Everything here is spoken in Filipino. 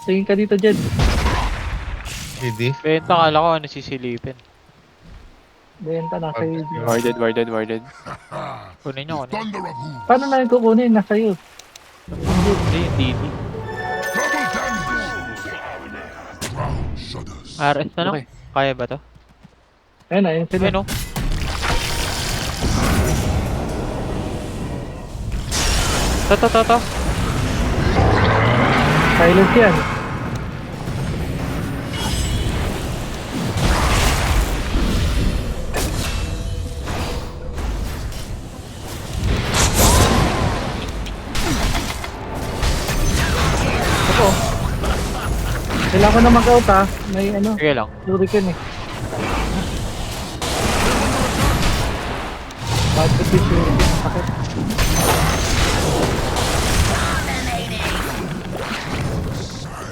Tingin ka dito, Jed. CD. Benta, kala ko ano sisilipin. Benta, nasa iyo. Warded, warded, warded. Kunin nyo, kunin. Thunder of hooves. Paano na yung kukunin? Nasa iyo. Hindi, yung DD. Double damage. Ground shudders. RS na lang. Okay. Kaya ba to? Ayun na, yun sila. Ayun o. To. Silence yan. Ako. Kailangan ko na mag-out ha. May ano, Sige lang. Hurricane eh. Bakit yung Hurricane? Sakit.